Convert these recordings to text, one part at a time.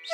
Hey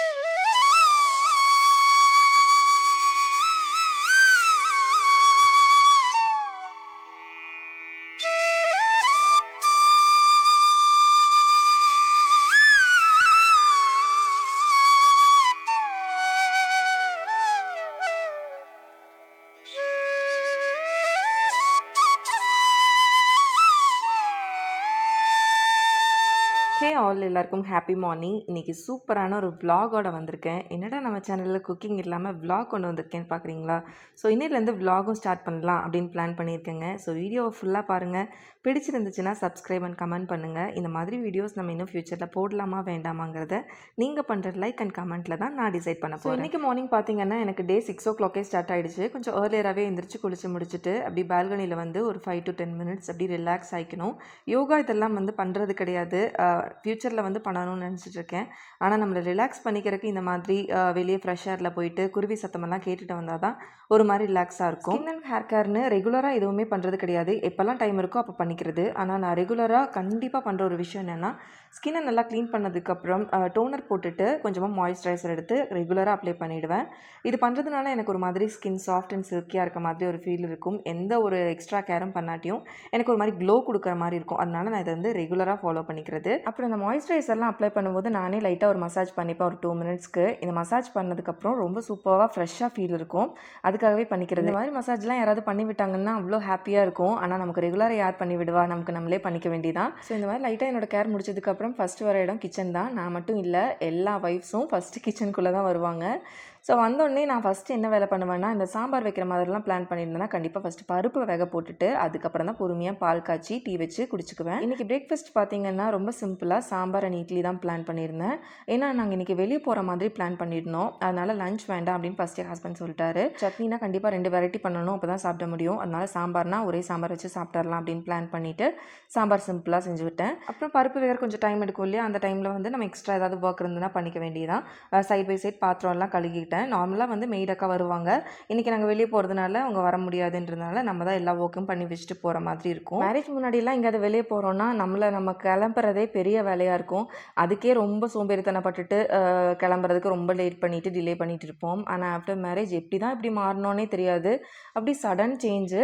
all, எல்லாருக்கும் happy morning. இன்றைக்கி சூப்பரான ஒரு விலாகோட வந்திருக்கேன். என்னடா நம்ம சேனலில் குக்கிங் இல்லாமல் விலாக் கொண்டு வந்திருக்கேன்னு பார்க்குறீங்களா? ஸோ இன்னிலேருந்து விலாகும் ஸ்டார்ட் பண்ணலாம் அப்படின்னு பிளான் பண்ணியிருக்கேங்க. ஸோ வீடியோவை ஃபுல்லாக பாருங்கள். பிடிச்சிருந்துச்சுன்னா சப்ஸ்கிரைப் அண்ட் கமெண்ட் பண்ணுங்கள். இந்த மாதிரி வீடியோஸ் நம்ம இன்னும் ஃப்யூச்சரில் போடலாமா வேண்டாமாங்கிறத நீங்கள் பண்ணுற லைக் அண்ட் கமெண்ட்டில் தான் நான் டிசைட் பண்ண போகிறேன். இன்றைக்கி மார்னிங் பார்த்தீங்கன்னா எனக்கு டே 6 o'clock ஸ்டார்ட் ஆகிடுச்சு. கொஞ்சம் ஏர்லியராகவே எந்திரிச்சு குளிச்சு முடிச்சுட்டு அப்படி பால்கனியில் வந்து ஒரு 5 to 10 minutes அப்படி ரிலாக்ஸ் ஆகிக்கணும். யோகா இதெல்லாம் வந்து பண்ணுறது கிடையாது. ஃப்யூச்சரில் வந்து பண்ணணும்னு நினச்சிட்ருக்கேன். ஆனால் நம்மளை ரிலாக்ஸ் பண்ணிக்கிறதுக்கு இந்த மாதிரி வெளியே ஃப்ரெஷ் ஏரில் போயிட்டு குருவி சத்தமெல்லாம் கேட்டுட்டு வந்தால் தான் ஒரு மாதிரி ரிலாக்ஸாக இருக்கும். ஸ்கின் அண்ட் ஹேர் கேர்னு ரெகுலராக எதுவுமே பண்ணுறது கிடையாது. எப்போல்லாம் டைம் இருக்கோ அப்போ பண்ணிக்கிறது. ஆனால் நான் ரெகுலராக கண்டிப்பாக பண்ணுற ஒரு விஷயம் என்னென்னா, ஸ்கின்னை நல்லா க்ளீன் பண்ணதுக்கப்புறம் டோனர் போட்டுட்டு கொஞ்சமாக மாய்ஸ்சரைசர் எடுத்து ரெகுலராக அப்ளை பண்ணிவிடுவேன். இது பண்ணுறதுனால எனக்கு ஒரு மாதிரி ஸ்கின் சாஃப்ட் அண்ட் சில்கியாக இருக்க மாதிரி ஒரு ஃபீல் இருக்கும். எந்த ஒரு எக்ஸ்ட்ரா கேரும் பண்ணாட்டியும் எனக்கு ஒரு மாதிரி க்ளோ கொடுக்குற மாதிரி இருக்கும். அதனால நான் இதை வந்து ரெகுலராக ஃபாலோ பண்ணிக்கிறது. அப்புறம் இந்த மாய்ஸ்சரைசர்லாம் அப்ளை பண்ணும்போது நானே லைட்டாக ஒரு மசாஜ் பண்ணிப்பேன் ஒரு 2 minutesக்கு. இந்த மசாஜ் பண்ணதுக்கப்புறம் ரொம்ப சூப்பராக ஃப்ரெஷ்ஷாக ஃபீல் இருக்கும். அதுக்காகவே பண்ணிக்கிறது. இந்த மாதிரி மசாஜ்லாம் யாராவது பண்ணி விட்டாங்கன்னா அவ்வளோ ஹாப்பியாக இருக்கும். ஆனால் நமக்கு ரெகுலராக யார் பண்ணி விடுவா, நமக்கு நம்மளே பண்ணிக்க வேண்டியதான். ஸோ இந்த மாதிரி லைட்டாக என்னோட கேர் முடிச்சதுக்கப்புறம் ஃபஸ்ட்டு வர இடம் கிச்சன் தான். நான் மட்டும் இல்லை, எல்லா வைஃப்ஸும் ஃபஸ்ட்டு கிச்சனுக்குள்ளே தான் வருவாங்க. ஸோ வந்தோடனே நான் ஃபஸ்ட்டு என்ன வேலை பண்ணுவேன்னா, இந்த சாம்பார் வைக்கிற மாதிரிலாம் பிளான் பண்ணியிருந்தேன்னா கண்டிப்பாக ஃபஸ்ட்டு பருப்பு வேக போட்டுட்டு அதுக்கப்புறம் தான் பொறுமையாக பால் காய்ச்சி டீ வச்சு குடிச்சுக்குவேன். இன்றைக்கி பிரேக்ஃபாஸ்ட் பார்த்தீங்கன்னா ரொம்ப சிம்பிளாக சாம்பார் அண்ட் இட்லி தான் பிளான் பண்ணியிருந்தேன். ஏன்னா நாங்கள் இன்றைக்கி வெளியே போகிற மாதிரி பிளான் பண்ணியிருந்தோம். அதனால் லஞ்ச் வேண்டாம் அப்படின்னு ஃபஸ்ட்டு ஹஸ்பண்ட் சொல்லிட்டாரு. சட்னினா கண்டிப்பாக 2 வெரைட்டி பண்ணணும், அப்போ தான் சாப்பிட முடியும். அதனால் சாம்பார்னா ஒரே சாம்பார் வச்சு சாப்பிட்றலாம் அப்படின்னு பிளான் பண்ணிவிட்டு சாம்பார் சிம்பிளாக செஞ்சு விட்டேன். அப்புறம் பருப்பு வேக கொஞ்சம் டைம் எடுக்கும் இல்லையா, அந்த டைமில் வந்து நம்ம எக்ஸ்ட்ரா ஏதாவது ஒர்க் இருந்ததுன்னா பண்ணிக்க வேண்டியதான். சைட் பை சைட் பாத்திரம்லாம் கழுகிட்டேன். நார்மலாக வந்து மெய்ட் அக்கா வருவாங்க. இன்றைக்கி நாங்கள் வெளியே போகிறதுனால அவங்க வர முடியாதுன்றதுனால நம்ம தான் எல்லா ஒர்க்கும் பண்ணி வச்சுட்டு போகிற மாதிரி இருக்கும். மேரேஜ் முன்னாடிலாம் எங்கேயாவது வெளியே போகிறோன்னா நம்ம கிளம்புறதே பெரிய வேலையாக இருக்கும். அதுக்கே ரொம்ப சோம்பேறித்தனப்பட்டுட்டு கிளம்புறதுக்கு ரொம்ப லேட் பண்ணிவிட்டு டிலே பண்ணிகிட்டு இருப்போம். ஆனால் ஆஃப்டர் மேரேஜ் எப்படி தான் இப்படி மாறினோன்னே தெரியாது. அப்படி சடன் சேஞ்சு.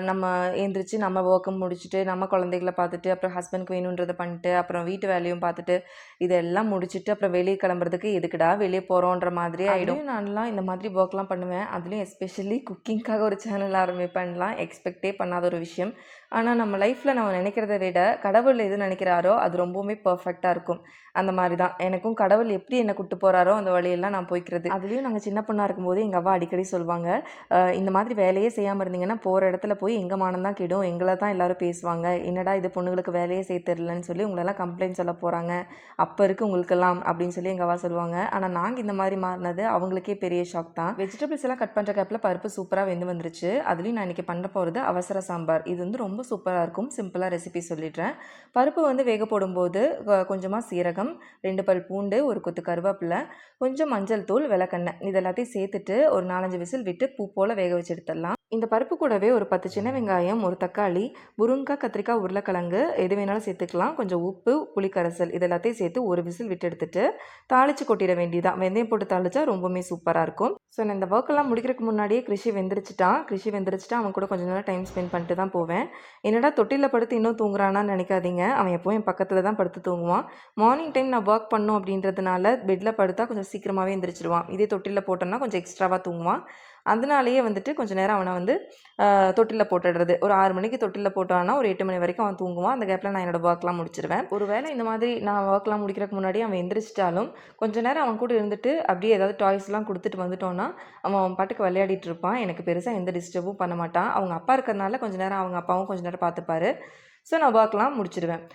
நம்ம எழுந்திரிச்சு நம்ம ஒர்க்கை முடிச்சுட்டு நம்ம குழந்தைகளை பார்த்துட்டு அப்புறம் ஹஸ்பண்ட்க்கு வேணுன்றதை பண்ணிட்டு அப்புறம் வீட்டு வேலையும் பார்த்துட்டு இதெல்லாம் முடிச்சுட்டு அப்புறம் வெளியே கிளம்புறதுக்கு எதுக்குடா வெளியே போகிறோன்ற மாதிரி ஆகிடும். நான்லாம் இந்த மாதிரி ஒர்க்லாம் பண்ணுவேன். அதுலேயும் எஸ்பெஷலி குக்கிங்காக ஒரு சேனல் ஆரம்பிப்பேன்லாம் எக்ஸ்பெக்டே பண்ணாத ஒரு விஷயம். ஆனால் நம்ம லைஃப்பில் நம்ம நினைக்கிறத விட கடவுள் எது நினைக்கிறாரோ அது ரொம்பவுமே பர்ஃபெக்டாக இருக்கும். அந்த மாதிரி தான் எனக்கும் கடவுள் எப்படி என்னை கூப்பிட்டு போகிறாரோ அந்த வழியெல்லாம் நான் போய்க்கிறது. அதுலேயும் நாங்கள் சின்ன பொண்ணாக இருக்கும்போது எங்கள் அவ்வா அடிக்கடி சொல்லுவாங்க, இந்த மாதிரி வேலையே செய்யாமல் இருந்தீங்கன்னா போகிற இடத்துல போய் எங்கள் மானம் தான் கெடும், எங்களை தான் எல்லோரும் பேசுவாங்க, என்னடா இது பொண்ணுங்களுக்கு வேலையே செய்ய தெரிலன்னு சொல்லி உங்களெல்லாம் கம்ப்ளைண்ட் சொல்ல போகிறாங்க, அப்போ இருக்குது உங்களுக்கெல்லாம் அப்படின்னு சொல்லி எங்கள் அவ்வா சொல்லுவாங்க. ஆனால் நாங்கள் இந்த மாதிரி மாறினது அவங்களுக்கே பெரிய ஷாக் தான். வெஜிடபிள்ஸ் எல்லாம் கட் பண்ணுற கேப்பில் பருப்பு சூப்பராக வெந்து வந்துருச்சு. அதுலேயும் நான் இன்றைக்கி பண்ண போகிறது அவசர சாம்பார். இது வந்து ரொம்ப சூப்பராக இருக்கும். சிம்பிளாக ரெசிபி சொல்லிடுறேன். பருப்பு வந்து வேக போடும்போது கொஞ்சமாக சீரகம், 2 பல் பூண்டு, ஒரு கொத்து கருவேப்பிலை, கொஞ்சம் மஞ்சள் தூள், விளக்கெண்ணெய் இது எல்லாத்தையும் சேர்த்துட்டு ஒரு 4-5 விசில் விட்டு பூ போல் வேக வச்சு எடுத்துடலாம். இந்த பருப்பு கூடவே ஒரு 10 சின்ன வெங்காயம், ஒரு தக்காளி, முருங்கைக்காய், கத்திரிக்காய், உருளைக்கிழங்கு எது வேணாலும் சேர்த்துக்கலாம். கொஞ்சம் உப்பு, புளிக்கரைசல் இது எல்லாத்தையும் சேர்த்து ஒரு விசில் விட்டு எடுத்துட்டு தாளித்து கொட்டிட வேண்டியதான். வெந்தயம் போட்டு தாளிச்சா ரொம்பவுமே சூப்பராக இருக்கும். ஸோ நான் இந்த ஒர்க்கெல்லாம் முடிக்கிறதுக்கு முன்னாடியே கிருஷி வெந்திரிச்சிட்டா அவன் கூட கொஞ்சம் நேரம் டைம் ஸ்பெண்ட் பண்ணிட்டு தான் போவேன். என்னடா தொட்டியில் படுத்து இன்னும் தூங்குறானான்னு நினைக்காதீங்க. அவன் எப்போவும் என் பக்கத்தில் தான் படுத்து தூங்குவான். மார்னிங் டைம் நான் ஒர்க் பண்ணோம் அப்படின்றதுனால பெட்டில் படுத்தா கொஞ்சம் சீக்கிரமாகவே எந்திரிச்சிடுவான். இதே தொட்டியில் போட்டோன்னா கொஞ்சம் எக்ஸ்ட்ராவாக தூங்குவான். அதனாலேயே வந்துட்டு கொஞ்சம் நேரம் அவனை வந்து தொட்டிலில் போட்டுடுறது. ஒரு 6 மணிக்கு தொட்டிலில் போட்டான்னா ஒரு 8 மணி வரைக்கும் அவன் தூங்குவான். அந்த கேப்பில் நான் என்னோடய ஒர்க்லாம் முடிச்சிடுவேன். ஒரு வேளை இந்த மாதிரி நான் ஒர்க்லாம் முடிக்கிறதுக்கு முன்னாடி அவன் எந்திரிச்சிட்டாலும் கொஞ்சம் நேரம் அவன் கூட இருந்துட்டு அப்படியே ஏதாவது டாய்ஸ்லாம் கொடுத்துட்டு வந்துட்டோன்னா அவன் பாட்டுக்கு விளையாடிட்டு இருப்பான். எனக்கு பெருசாக எந்த டிஸ்டர்பும் பண்ண மாட்டான். அவங்க அப்பா இருக்கிறதுனால கொஞ்சம் நேரம் அவங்க அப்பாவும் கொஞ்சம் நேரம் பார்த்துப்பாரு. ஸோ நான் ஒர்க்லாம் முடிச்சிடுவேன்.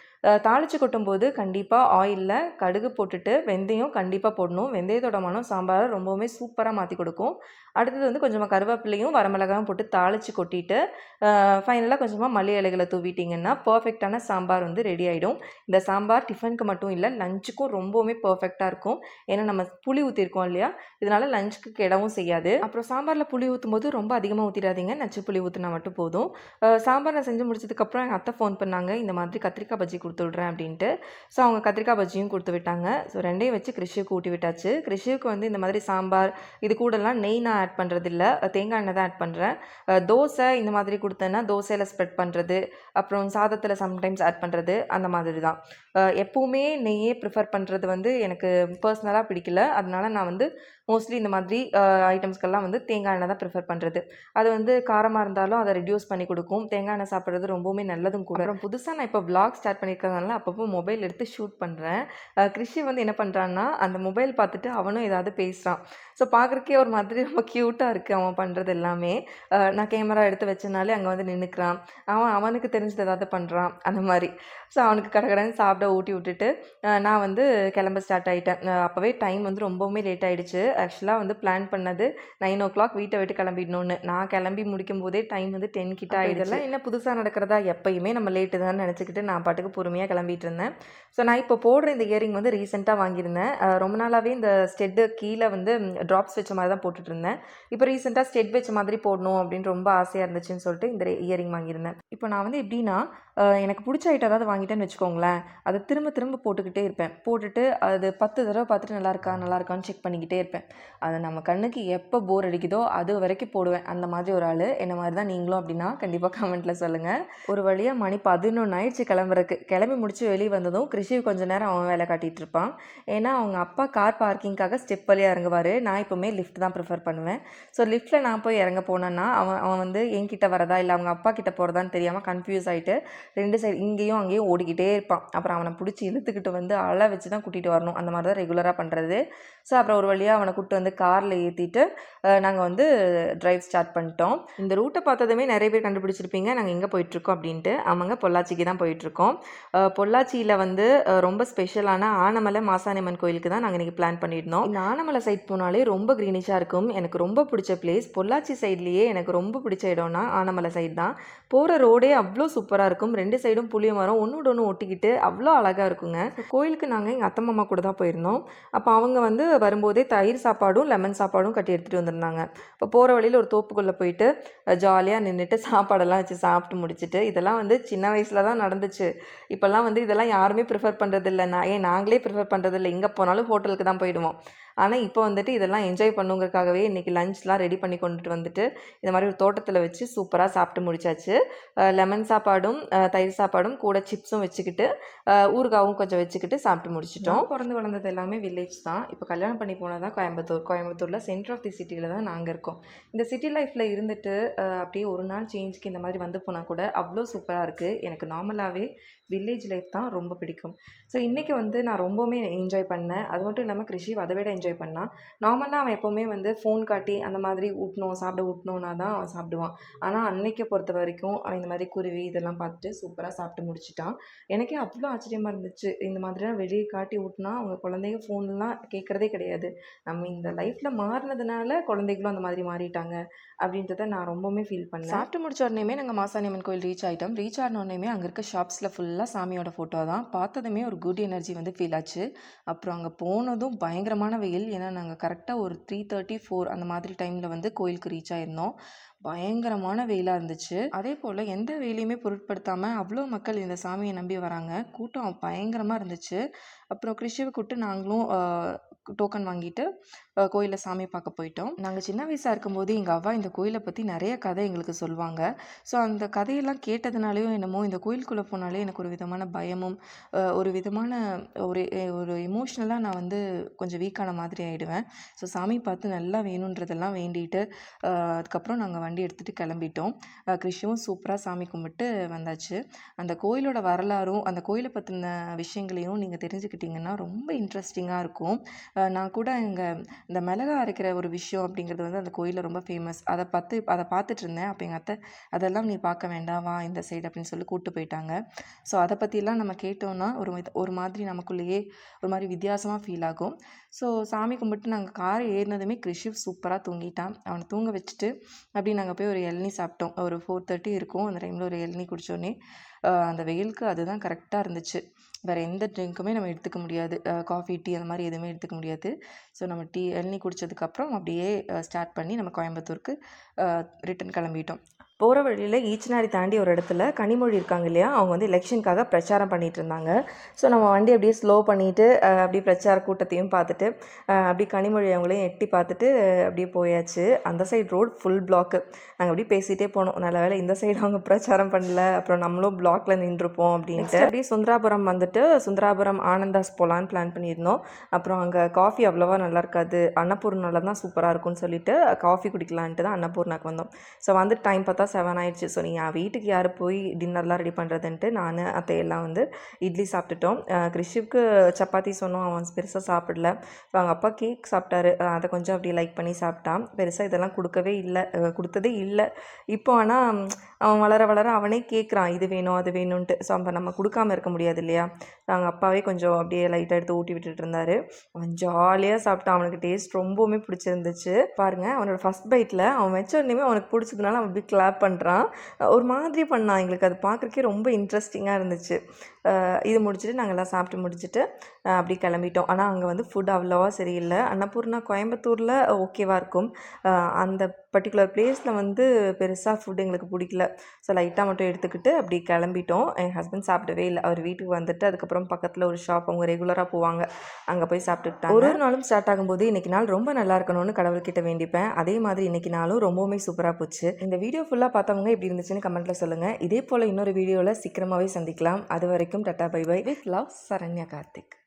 தாளித்து கொட்டும்போது கண்டிப்பாக ஆயிலில் கடுகு போட்டுட்டு வெந்தயம் கண்டிப்பாக போடணும். வெந்தயத்தோட மனம் சாம்பாரை ரொம்பவுமே சூப்பராக மாற்றி கொடுக்கும். அடுத்தது வந்து கொஞ்சமாக கருவேப்பிலையும் வரமிளகாயும் போட்டு தாளித்து கொட்டிட்டு ஃபைனலாக கொஞ்சமாக மல்லி இலைகளை தூவிட்டிங்கன்னா பர்ஃபெக்டான சாம்பார் வந்து ரெடி ஆகிடும். இந்த சாம்பார் டிஃபனுக்கு மட்டும் இல்லை, லஞ்சுக்கும் ரொம்பவுமே பர்ஃபெக்டாக இருக்கும். ஏன்னா நம்ம புளி ஊற்றிருக்கோம் இல்லையா, இதனால் லஞ்சுக்கு கெடவும் செய்யாது. அப்புறம் சாம்பாரில் புளி ஊற்றும் போது ரொம்ப அதிகமாக ஊற்றிடாதீங்க, நச்சு புளி ஊற்றினா மட்டும் போதும். சாம்பார் நான் செஞ்சு முடிச்சதுக்கப்புறம் எங்கள் அத்தை ஃபோன் பண்ணாங்க, இந்த மாதிரி கத்திரிக்காய் பஜ்ஜி கொடுத்து விட்றேன் அப்படின்ட்டு. ஸோ அவங்க கத்திரிக்காய் பஜ்ஜியும் கொடுத்து விட்டாங்க. ஸோ 2யும் வச்சு கிறிஷுக்கு ஊட்டி விட்டாச்சு. கிறிஷுக்கு வந்து இந்த மாதிரி சாம்பார் இது கூடலாம் நெய் நான் ஆட் பண்ணுறதில்ல, தேங்காய் எண்ணெய் தான் ஆட் பண்ணுறேன். தோசை இந்த மாதிரி கொடுத்தேன்னா தோசையில் ஸ்ப்ரெட் பண்ணுறது, அப்புறம் சாதத்தில் சம்டைம்ஸ் ஆட் பண்ணுறது அந்த மாதிரி தான். எப்போவுமே நெய்யே ப்ரிஃபர் பண்ணுறது வந்து எனக்கு பர்சனலாக பிடிக்கல. அதனால நான் வந்து மோஸ்ட்லி இந்த மாதிரி ஐட்டம்ஸ்க்கெல்லாம் வந்து தேங்காய் எண்ணெய் தான் ப்ரிஃபர் பண்ணுறது. அது வந்து காரமாக இருந்தாலும் அதை ரெடியூஸ் பண்ணி கொடுக்கும். தேங்காய் எண்ணெய் சாப்பிட்றது ரொம்பவுமே நல்லதும் கூட. அப்புறம் புதுசாக நான் இப்போ விளாக் ஸ்டார்ட் பண்ணியிருக்கிறதுனால அப்பப்போ மொபைல் எடுத்து ஷூட் பண்ணுறேன். கிறிஷி வந்து என்ன பண்ணுறான்னா, அந்த மொபைல் பார்த்துட்டு அவனும் ஏதாவது பேசுகிறான். ஸோ பார்க்குறக்கே ஒரு மாதிரி ரொம்ப க்யூட்டாக இருக்குது அவன் பண்ணுறது எல்லாமே. நான் கேமரா எடுத்து வச்சனாலே அங்கே வந்து நின்றுக்கிறான். அவனுக்கு தெரிஞ்சது ஏதாவது பண்ணுறான் அந்த மாதிரி. ஸோ அவனுக்கு கடகடன்னு சாப்பிட ஊட்டி விட்டுட்டு நான் வந்து கிளம்ப ஸ்டார்ட் ஆகிட்டேன். அப்போவே டைம் வந்து ரொம்பவுமே லேட் ஆகிடுச்சு. ஆக்சுவலாக வந்து பிளான் பண்ணது 9:00 வீட்டை விட்டு கிளம்பிடணுன்னு. நான் கிளம்பி முடிக்கும் போதே டைம் வந்து 10 கிட்ட ஆகிடுச்சு. இதெல்லாம் என்ன புதுசாக நடக்கிறதா, எப்பயுமே நம்ம லேட்டு தான் நினச்சிக்கிட்டு நான் பாட்டுக்கு பொறுமையாக கிளம்பிட்டு இருந்தேன். ஸோ நான் இப்போ போடுற இந்த இயரிங் வந்து ரீசெண்டாக வாங்கியிருந்தேன். ரொம்ப நாளாகவே இந்த ஸ்டெட்டு கீழே வந்து ட்ராப்ஸ் வச்ச மாதிரி தான் போட்டுட்டு இருந்தேன். இப்போ ரீசெண்டாக ஸ்டெட் வச்ச மாதிரி போடணும் அப்படின்னு ரொம்ப ஆசையாக இருந்துச்சுன்னு சொல்லிட்டு இந்த இயரிங் வாங்கியிருந்தேன். இப்போ நான் வந்து எப்படின்னா, எனக்கு பிடிச்ச ஐட்டம் ஏதாவது வாங்கிட்டேன்னு வச்சுக்கோங்களேன், அதை திரும்ப திரும்ப போட்டுக்கிட்டே இருப்பேன். போட்டுட்டு அது 10 தடவை பார்த்துட்டு நல்லாயிருக்கான்னு செக் பண்ணிக்கிட்டே இருப்பேன். அது நம்ம கண்ணுக்கு எப்போ போர் அடிக்குதோ அது வரைக்கும் போடுவேன். அந்த மாதிரி ஒரு ஆள். என்ன மாதிரி தான் நீங்களும் அப்படின்னா கண்டிப்பாக கமெண்ட்டில் சொல்லுங்கள். ஒரு வழியாக மணி 11 ஆயிடுச்சு கிளம்புறக்கு. கிளம்பி முடிச்சு வெளியே வந்ததும் கிறிஷி கொஞ்சம் நேரம் அவன் வேலை காட்டிகிட்டு இருப்பான். ஏன்னா அவங்க அப்பா கார் பார்க்கிங்காக ஸ்டெப் வழியாக இறங்குவார். நான் எப்போவுமே லிஃப்ட் தான் ப்ரிஃபர் பண்ணுவேன். ஸோ லிஃப்ட்டில் நான் போய் இறங்க போனேன்னா அவன் வந்து என்கிட்ட வரதா இல்லை அவங்க அப்பா கிட்ட போகிறதான்னு தெரியாமல் கன்ஃபியூஸ் ஆகிட்டு 2 சைடு இங்கேயும் அங்கேயும் ஓடிக்கிட்டே இருப்பான். அப்புறம் அவனை பிடிச்சி இழுத்துக்கிட்டு வந்து அழ வச்சு தான் கூட்டிகிட்டு வரணும். அந்த மாதிரி தான் ரெகுலராக பண்ணுறது. ஸோ அப்புறம் ஒரு வழியாக அவனை கூப்பிட்டு வந்து காரில் ஏற்றிட்டு நாங்கள் வந்து ட்ரைவ் ஸ்டார்ட் பண்ணிட்டோம். இந்த ரூட்டை பார்த்ததுமே நிறைய பேர் கண்டுபிடிச்சிருப்பீங்க நாங்கள் எங்கே போயிட்டுருக்கோம் அப்படின்ட்டு. ஆமாங்க, பொள்ளாச்சிக்கு தான் போயிட்டுருக்கோம். பொள்ளாச்சியில் வந்து ரொம்ப ஸ்பெஷலான ஆனமலை மாசாணியம்மன் கோயிலுக்கு தான் நாங்கள் இன்றைக்கி பிளான் பண்ணியிருந்தோம். இந்த ஆனமலை சைட் போனாலே ரொம்ப க்ரீனிஷாக இருக்கும். எனக்கு ரொம்ப பிடிச்ச பிளேஸ் பொள்ளாச்சி சைட்லேயே. எனக்கு ரொம்ப பிடிச்ச இடம்னா ஆனமலை சைட் தான். போகிற ரோடே அவ்வளோ சூப்பராக இருக்கும். 2 சைடும் புளிய மரம் ஒன்றோட ஒன்று ஒட்டிக்கிட்டு அவ்வளோ அழகாக இருக்குங்க. கோயிலுக்கு நாங்கள் எங்கள் அத்தை மாமா கூட தான் போயிருந்தோம். அப்போ அவங்க வந்து வரும்போதே தயிர் சாப்பாடும் லெமன் சாப்பாடும் கட்டி எடுத்துகிட்டு வந்திருந்தாங்க. இப்போ போகிற வழியில் ஒரு தோப்புக்குள்ளே போயிட்டு ஜாலியாக நின்றுட்டு சாப்பாடெல்லாம் வச்சு சாப்பிட்டு முடிச்சுட்டு, இதெல்லாம் வந்து சின்ன வயசில் தான் நடந்துச்சு. இப்போல்லாம் வந்து இதெல்லாம் யாருமே ப்ரிஃபர் பண்ணுறதில்ல. நாங்களே ப்ரிஃபர் பண்ணுறதில்ல. எங்கே போனாலும் ஹோட்டலுக்கு தான் போயிடுவோம். ஆனால் இப்போ வந்துட்டு இதெல்லாம் என்ஜாய் பண்ணுங்கிறதுக்காகவே இன்றைக்கி லஞ்ச்லாம் ரெடி பண்ணி கொண்டுட்டு வந்துட்டு இந்த மாதிரி ஒரு தோட்டத்தில் வச்சு சூப்பராக சாப்பிட்டு முடிச்சாச்சு. லெமன் சாப்பாடும் தயிர் சாப்பாடும் கூட சிப்ஸும் வச்சுக்கிட்டு ஊறுகாவும் கொஞ்சம் வச்சுக்கிட்டு சாப்பிட்டு முடிச்சிட்டோம். பிறந்து வளர்ந்தது எல்லாமே வில்லேஜ் தான். இப்போ கல்யாணம் பண்ணி போனது தான் கோயம்புத்தூரில் சென்டர் ஆஃப் தி சிட்டியில் தான் நாங்கள் இருக்கோம். இந்த சிட்டி லைஃப்பில் இருந்துட்டு அப்படியே ஒரு நாள் சேஞ்சுக்கு இந்த மாதிரி வந்து போனால் கூட அவ்வளோ சூப்பராக இருக்குது. எனக்கு நார்மலாகவே வில்லேஜ் லைஃப் தான் ரொம்ப பிடிக்கும். ஸோ இன்றைக்கி வந்து நான் ரொம்பவுமே என்ஜாய் பண்ணேன். அது மட்டும் இல்லாமல் கிறிஷி அதை விட என்ஜாய் பண்ணான். நார்மலாக அவன் எப்போவுமே வந்து ஃபோன் காட்டி அந்த மாதிரி சாப்பிட ஊட்டணுன்னா தான் அவன் சாப்பிடுவான். ஆனால் அன்னைக்கு பொறுத்த வரைக்கும் அவன் இந்த மாதிரி குருவி இதெல்லாம் பார்த்துட்டு சூப்பராக சாப்பிட்டு முடிச்சிட்டான். எனக்கே அவ்வளோ ஆச்சரியமாக இருந்துச்சு. இந்த மாதிரிலாம் வெளியே காட்டி ஊட்டினா அவங்க குழந்தைங்க ஃபோன்லாம் கேட்குறதே கிடையாது. நம்ம இந்த லைஃப்பில் மாறினதுனால குழந்தைகளும் அந்த மாதிரி மாறிட்டாங்க அப்படின்றத நான் ரொம்பவுமே ஃபீல் பண்ணேன். சாப்பிட்டு முடிச்ச உடனேயுமே நாங்கள் மாசாணியம்மன் கோயில் ரீச் ஆகிட்டோம். ரீச் ஆன உடனேயுமே அங்கே இருக்க ஷாப்ஸில் ஃபுல்லாக சாமியோட ஃபோட்டோ தான். பார்த்ததுமே ஒரு குட் எனர்ஜி வந்து ஃபீல் ஆச்சு. அப்புறம் அங்கே போனதும் பயங்கரமான வெயில். ஏன்னா நாங்கள் கரெக்டாக ஒரு 3:30, 4 அந்த மாதிரி டைமில் வந்து கோயிலுக்கு ரீச் ஆகிருந்தோம். பயங்கரமான வெயிலாக இருந்துச்சு. அதே போல் எந்த வெயிலையுமே பொருட்படுத்தாமல் அவ்வளோ மக்கள் இந்த சாமியை நம்பி வராங்க. கூட்டம் பயங்கரமாக இருந்துச்சு. அப்புறம் கிறிஷுவை கூப்பிட்டு நாங்களும் டோக்கன் வாங்கிட்டு கோயிலில் சாமி பார்க்க போயிட்டோம். நாங்கள் சின்ன வயசாக இருக்கும்போது எங்கள் அவ்வா இந்த கோயிலை பற்றி நிறைய கதை எங்களுக்கு சொல்லுவாங்க. ஸோ அந்த கதையெல்லாம் கேட்டதுனாலையும் என்னமோ இந்த கோயிலுக்குள்ளே போனாலே எனக்கு ஒரு விதமான பயமும் ஒரு விதமான ஒரு ஒரு எமோஷ்னலாக நான் வந்து கொஞ்சம் வீக்கான மாதிரி ஆகிடுவேன். ஸோ சாமி பார்த்து நல்லா வேணுன்றதெல்லாம் வேண்டிட்டு அதுக்கப்புறம் நாங்கள் வண்டி எடுத்துகிட்டு கிளம்பிட்டோம். கிறிஷுவும் சூப்பராக சாமி கும்பிட்டு வந்தாச்சு. அந்த கோயிலோட வரலாறும் அந்த கோயிலை பற்றின விஷயங்களையும் நீங்கள் தெரிஞ்சுக்கிட்டிங்கன்னா ரொம்ப இன்ட்ரெஸ்டிங்காக இருக்கும். நான் கூட இந்த மிளகா அரைக்கிற ஒரு விஷயம் அப்படிங்கிறது வந்து அந்த கோயிலில் ரொம்ப ஃபேமஸ். அதை பார்த்துட்டு இருந்தேன். அப்போ எங்கள் அத்தை அதெல்லாம் நீ பார்க்க வேண்டாம் வா இந்த சைடு அப்படின்னு சொல்லி கூப்பிட்டு போயிட்டாங்க. ஸோ அதை பற்றிலாம் நம்ம கேட்டோன்னா ஒரு மாதிரி நமக்குள்ளேயே ஒரு மாதிரி வித்தியாசமாக ஃபீல் ஆகும். ஸோ சாமி கும்பிட்டு நாங்கள் கார் ஏறினதுமே கிறிஷு சூப்பராக தூங்கிட்டான். அவனை தூங்க வச்சுட்டு அப்படி நாங்கள் போய் ஒரு இளநீ சாப்பிட்டோம். ஒரு 4:30 இருக்கும். அந்த டைமில் ஒரு இளநீ குடித்தோடனே அந்த வெயிலுக்கு அதுதான் கரெக்டாக இருந்துச்சு. வேறு எந்த ட்ரிங்க்குமே நம்ம எடுத்துக்க முடியாது. காஃபி, டீ அந்த மாதிரி எதுவுமே எடுத்துக்க முடியாது. ஸோ நம்ம இளநீ குடித்ததுக்கப்புறம் அப்படியே ஸ்டார்ட் பண்ணி நம்ம கோயம்புத்தூருக்கு ரிட்டன் கிளம்பிட்டோம். போகிற வழியில் ஈச்சனாரி தாண்டி ஒரு இடத்துல கனிமொழி இருக்காங்க இல்லையா, அவங்க வந்து எலெக்ஷனுக்காக பிரச்சாரம் பண்ணிகிட்டு இருந்தாங்க. ஸோ நம்ம வண்டி அப்படியே ஸ்லோ பண்ணிவிட்டு அப்படியே பிரச்சார கூட்டத்தையும் பார்த்துட்டு அப்படியே கனிமொழி அவங்களையும் எட்டி பார்த்துட்டு அப்படியே போயாச்சு. அந்த சைடு ரோடு ஃபுல் பிளாக்கு. நாங்கள் அப்படியே பேசிகிட்டே போனோம். நல்ல வேளை இந்த சைடு அவங்க பிரச்சாரம் பண்ணல, அப்புறம் நம்மளும் பிளாக்ல நின்றுப்போம் அப்படின்ட்டு. அப்படியே சுந்தராபுரம் வந்துட்டு சுந்தராபுரம் ஆனந்தாஸ் போகலான்னு பிளான் பண்ணியிருந்தோம். அப்புறம் அங்கே காஃபி அவ்வளோவா நல்லா இருக்காது, அன்னபூர்ணாவில் தான் சூப்பராக இருக்கும்னு சொல்லிட்டு காஃபி குடிக்கலான்ட்டு தான் அன்னபூர்ணாக்கு வந்தோம். ஸோ வந்து டைம் பார்த்தா 7 ஆயிடுச்சு. ஸோ நீங்கள் வீட்டுக்கு யார் போய் டின்னர்லாம் ரெடி பண்ணுறதுன்ட்டு நான் அத்தையெல்லாம் வந்து இட்லி சாப்பிட்டுட்டோம். கிறிஷுக்கு சப்பாத்தி சொன்னோம், அவன் பெருசாக சாப்பிடல. ஸோ அவங்க அப்பா கேக் சாப்பிட்டாரு, அதை கொஞ்சம் அப்படியே லைக் பண்ணி சாப்பிட்டான். பெருசாக இதெல்லாம் கொடுத்ததே இல்லை. இப்போ ஆனால் அவன் வளர வளர அவனே கேட்குறான் இது வேணும் அது வேணும்ன்ட்டு. ஸோ அப்போ நம்ம கொடுக்காமல் இருக்க முடியாது இல்லையா. அவங்க அப்பாவே கொஞ்சம் அப்படியே லைட்டாக எடுத்து ஊட்டி விட்டுட்டு இருந்தார். அவன் ஜாலியாக சாப்பிட்டான். அவனுக்கு டேஸ்ட் ரொம்பவுமே பிடிச்சிருந்துச்சு. பாருங்கள், அவனோட ஃபஸ்ட் பைட்டில் அவன் வச்ச உடனே அவனுக்கு பிடிச்சதுனால அவன் அப்படி கிளாப் பண்ணுறான். ஒரு மாதிரி பண்ணான். எங்களுக்கு அது பார்க்குறக்கே ரொம்ப இன்ட்ரெஸ்டிங்காக இருந்துச்சு. இது முடிச்சுட்டு நாங்கள் எல்லாம் சாப்பிட்டு முடிச்சுட்டு அப்படி கிளம்பிட்டோம். ஆனால் அங்கே வந்து ஃபுட் அவ்வளோவா சரியில்லை. அன்னபூர்ணா கோயம்புத்தூரில் ஓகேவாக இருக்கும். அந்த பர்டிகுலர் பிளேஸில் வந்து பெருசாக ஃபுட் எங்களுக்கு பிடிக்கல. ஸோ லைட்டாக மட்டும் எடுத்துக்கிட்டு அப்படி கிளம்பிட்டோம். என் ஹஸ்பண்ட் சாப்பிடவே இல்லை. அவர் வீட்டுக்கு வந்துட்டு அதுக்கப்புறம் பக்கத்தில் ஒரு ஷாப் அவங்க ரெகுலராக போவாங்க, அங்கே போய் சாப்பிட்டுட்டாங்க. ஒரு நாளும் ஸ்டார்ட் ஆகும்போது இன்றைக்கி நாள் ரொம்ப நல்லா இருக்கணும்னு கடவுள்கிட்ட வேண்டிப்பேன். அதே மாதிரி இன்றைக்கி நாளும் ரொம்பவுமே சூப்பராக போச்சு. இந்த வீடியோ ஃபுல்லாக பார்த்தவங்க எப்படி இருந்துச்சுன்னு கமெண்ட்டில் சொல்லுங்கள். இதே போல் இன்னொரு வீடியோவில் சீக்கிரமாகவே சந்திக்கலாம். அது வரைக்கும் tata bye bye. With love, Saranya Karthik.